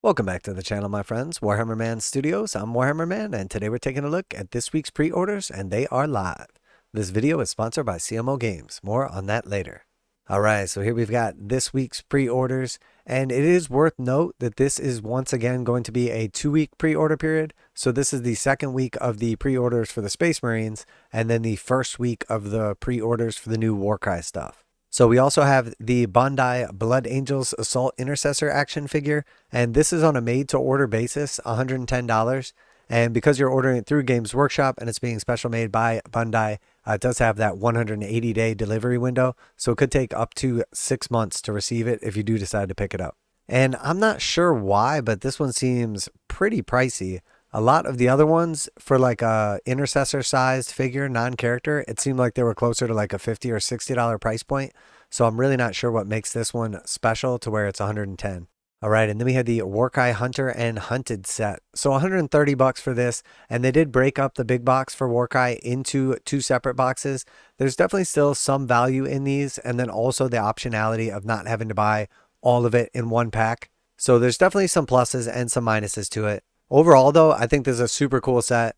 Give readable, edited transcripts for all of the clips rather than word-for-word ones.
Welcome back to the channel, my friends. Warhammer Man Studios. I'm Warhammer Man, and today we're taking a look at this week's pre-orders, and they are live. This video is sponsored by CMO Games. More on that later. Alright, so here we've got this week's pre-orders, and it is worth note that this is once again going to be a 2-week pre-order period. So this is the second week of the pre-orders for the Space Marines, and then the first week of the pre-orders for the new Warcry stuff. So we also have the Bandai Blood Angels Assault Intercessor action figure, and this is on a made-to-order basis, $110. And because you're ordering it through Games Workshop and it's being special made by Bandai, it does have that 180-day delivery window, so it could take up to 6 months to receive it if you do decide to pick it up. And I'm not sure why, but this one seems pretty pricey. A lot of the other ones, for like a intercessor-sized figure, non-character, it seemed like they were closer to like a $50 or $60 price point. So I'm really not sure what makes this one special to where it's $110. All right, and then we had the Warcry Hunter and Hunted set. So $130 for this, and they did break up the big box for Warcry into 2 separate boxes. There's definitely still some value in these, and then also the optionality of not having to buy all of it in one pack. So there's definitely some pluses and some minuses to it. Overall, though, I think this is a super cool set.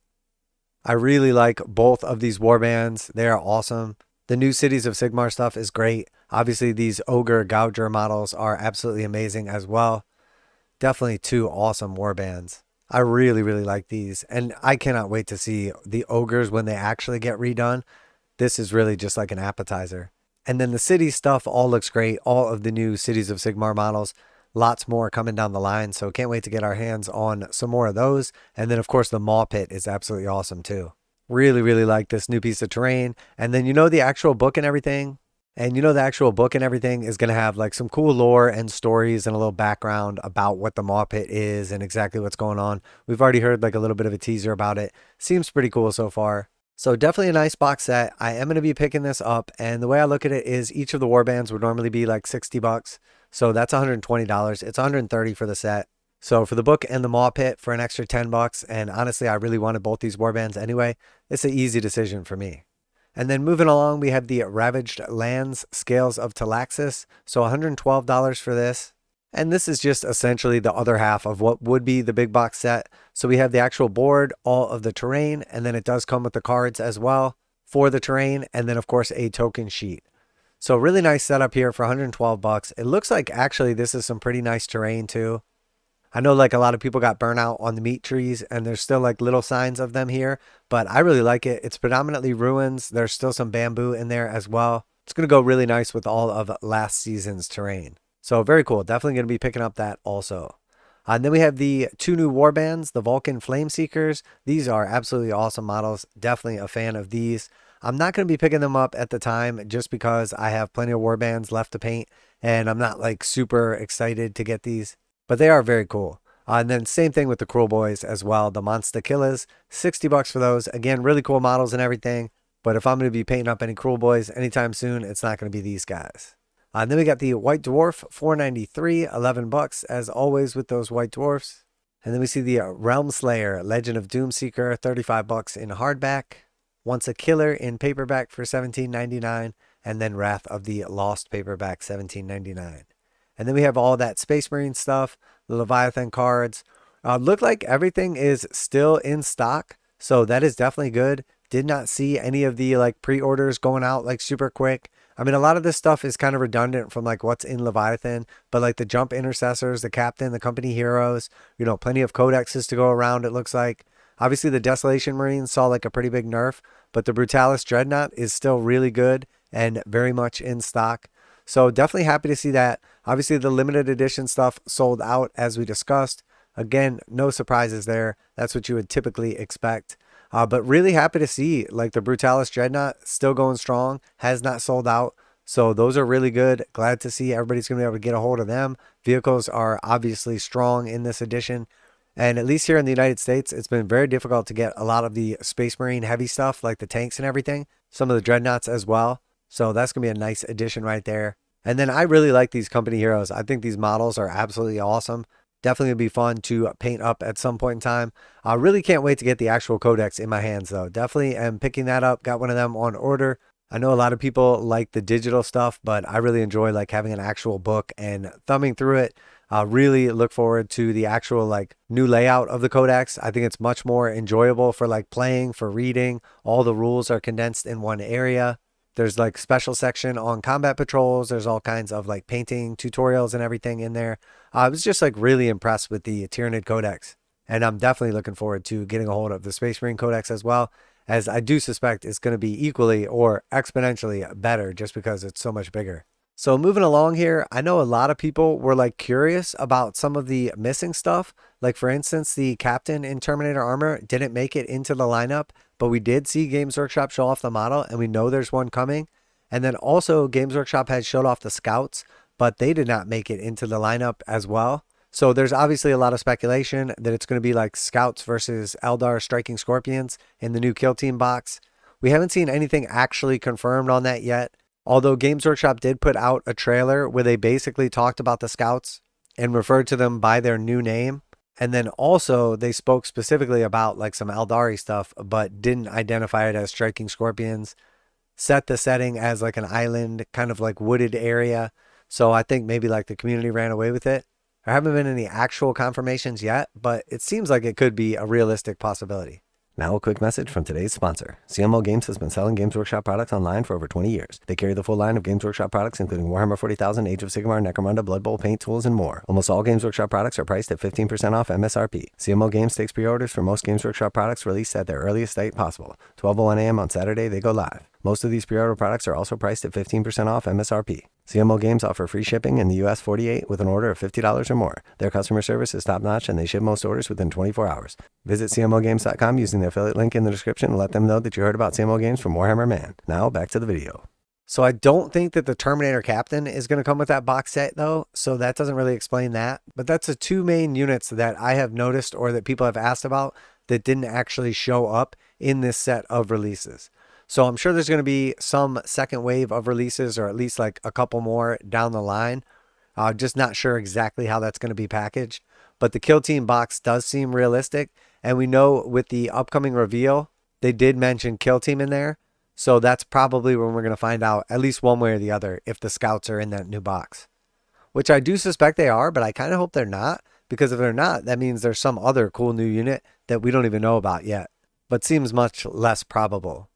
I really like both of these warbands. They are awesome. The new Cities of Sigmar stuff is great. Obviously, these Ogre Gouger models are absolutely amazing as well. Definitely 2 awesome warbands. I really like these. And I cannot wait to see the Ogres when they actually get redone. This is really just like an appetizer. And then the city stuff all looks great. All of the new Cities of Sigmar models. Lots more coming down the line, so can't wait to get our hands on some more of those. And then, of course, the Maw Pit is absolutely awesome, too. Really like this new piece of terrain. And then, the actual book and everything. And the actual book and everything is going to have, like, some cool lore and stories and a little background about what the Maw Pit is and exactly what's going on. We've already heard, like, a little bit of a teaser about it. Seems pretty cool so far. So definitely a nice box set. I am going to be picking this up. And the way I look at it is each of the warbands would normally be, like, $60. So that's $120. It's $130 for the set. So for the book and the Maw Pit for an extra $10, and honestly, I really wanted both these warbands anyway. It's an easy decision for me. And then moving along, we have the Ravaged Lands Scales of Talaxis. So $112 for this. And this is just essentially the other half of what would be the big box set. So we have the actual board, all of the terrain, and then it does come with the cards as well for the terrain, and then of course a token sheet. So really nice setup here for $112. It looks like actually this is some pretty nice terrain too. I know like a lot of people got burnt out on the meat trees and there's still like little signs of them here, but I really like it. It's predominantly ruins. There's still some bamboo in there as well. It's going to go really nice with all of last season's terrain. So very cool. Definitely going to be picking up that also. And then we have the 2 new warbands, the Vulkyn Flameseekers. These are absolutely awesome models. Definitely a fan of these. I'm not going to be picking them up at the time just because I have plenty of warbands left to paint and I'm not like super excited to get these, but they are very cool. And then same thing with the Kruleboyz as well. The Monsta Killaz, $60 for those. Again, really cool models and everything. But if I'm going to be painting up any Kruleboyz anytime soon, it's not going to be these guys. And then we got the White Dwarf, $493, $11 as always with those White Dwarfs. And then we see the Realmseeker, Legend of Doomseeker, $35 in hardback. Once a Killer in paperback for $17.99, and then Wrath of the Lost paperback, $17.99. And then we have all that Space Marine stuff, the Leviathan cards. Look like everything is still in stock, so that is definitely good. Did not see any of the like pre-orders going out like super quick. I mean, a lot of this stuff is kind of redundant from like what's in Leviathan, but like the Jump Intercessors, the Captain, the Company Heroes, plenty of codexes to go around, it looks like. Obviously, the Desolation Marines saw like a pretty big nerf, but the Brutalis Dreadnought is still really good and very much in stock. So definitely happy to see that. Obviously, the limited edition stuff sold out as we discussed. Again, no surprises there. That's what you would typically expect. But really happy to see like the Brutalis Dreadnought still going strong, has not sold out. So those are really good. Glad to see everybody's going to be able to get a hold of them. Vehicles are obviously strong in this edition. And at least here in the United States, it's been very difficult to get a lot of the Space Marine heavy stuff, like the tanks and everything. Some of the Dreadnoughts as well. So that's going to be a nice addition right there. And then I really like these Company Heroes. I think these models are absolutely awesome. Definitely going to be fun to paint up at some point in time. I really can't wait to get the actual codex in my hands, though. Definitely am picking that up. Got one of them on order. I know a lot of people like the digital stuff, but I really enjoy like having an actual book and thumbing through it. Really look forward to the actual like new layout of the codex. I think it's much more enjoyable for like playing, for reading. All the rules are condensed in one area. There's like special section on combat patrols. There's all kinds of like painting tutorials and everything in there. I was just like really impressed with the Tyranid Codex. And I'm definitely looking forward to getting a hold of the Space Marine Codex as well, as I do suspect it's going to be equally or exponentially better just because it's so much bigger. So moving along here, I know a lot of people were like curious about some of the missing stuff. Like for instance, the captain in Terminator armor didn't make it into the lineup, but we did see Games Workshop show off the model and we know there's one coming. And then also Games Workshop had showed off the scouts, but they did not make it into the lineup as well. So there's obviously a lot of speculation that it's going to be like scouts versus Eldar striking scorpions in the new Kill Team box. We haven't seen anything actually confirmed on that yet. Although Games Workshop did put out a trailer where they basically talked about the scouts and referred to them by their new name. And then also they spoke specifically about like some Eldari stuff, but didn't identify it as striking scorpions. Set the setting as like an island, kind of like wooded area. So I think maybe like the community ran away with it. There haven't been any actual confirmations yet, but it seems like it could be a realistic possibility. Now a quick message from today's sponsor. CMO Games has been selling Games Workshop products online for over 20 years. They carry the full line of Games Workshop products, including Warhammer 40,000, Age of Sigmar, Necromunda, Bloodbowl, paint tools, and more. Almost all Games Workshop products are priced at 15% off MSRP. CMO Games takes pre-orders for most Games Workshop products released at their earliest date possible. 12:01 a.m. on Saturday, they go live. Most of these pre-order products are also priced at 15% off MSRP. CMO Games offer free shipping in the US 48 with an order of $50 or more. Their customer service is top-notch and they ship most orders within 24 hours. Visit CMOGames.com using the affiliate link in the description and let them know that you heard about CMO Games from Warhammer Man. Now back to the video. So I don't think that the Terminator Captain is going to come with that box set though, so that doesn't really explain that. But that's the two main units that I have noticed or that people have asked about that didn't actually show up in this set of releases. So I'm sure there's going to be some second wave of releases or at least like a couple more down the line. Just not sure exactly how that's going to be packaged. But the Kill Team box does seem realistic. And we know with the upcoming reveal, they did mention Kill Team in there. So that's probably when we're going to find out at least one way or the other if the scouts are in that new box. Which I do suspect they are, but I kind of hope they're not. Because if they're not, that means there's some other cool new unit that we don't even know about yet. But seems much less probable.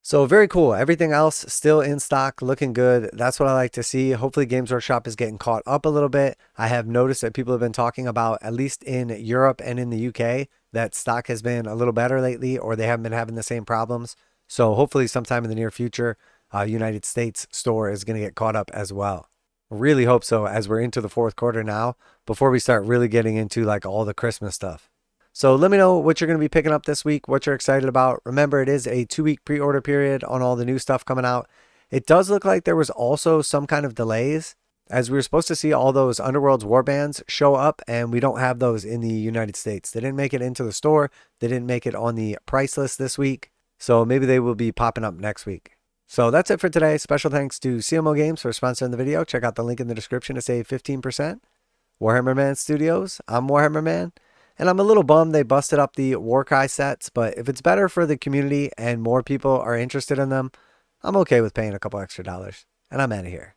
So very cool. Everything else still in stock, looking good. That's what I like to see. Hopefully Games Workshop is getting caught up a little bit. I have noticed that people have been talking about, at least in Europe and in the UK, that stock has been a little better lately or they haven't been having the same problems. So hopefully sometime in the near future, United States store is going to get caught up as well. Really hope so as we're into the fourth quarter now before we start really getting into like all the Christmas stuff. So let me know what you're going to be picking up this week, what you're excited about. Remember, it is a 2-week pre-order period on all the new stuff coming out. It does look like there was also some kind of delays as we were supposed to see all those Underworlds Warbands show up and we don't have those in the United States. They didn't make it into the store. They didn't make it on the price list this week. So maybe they will be popping up next week. So that's it for today. Special thanks to CMO Games for sponsoring the video. Check out the link in the description to save 15%. Warhammer Man Studios. I'm Warhammer Man. And I'm a little bummed they busted up the Warcry sets, but if it's better for the community and more people are interested in them, I'm okay with paying a couple extra dollars. And I'm out of here.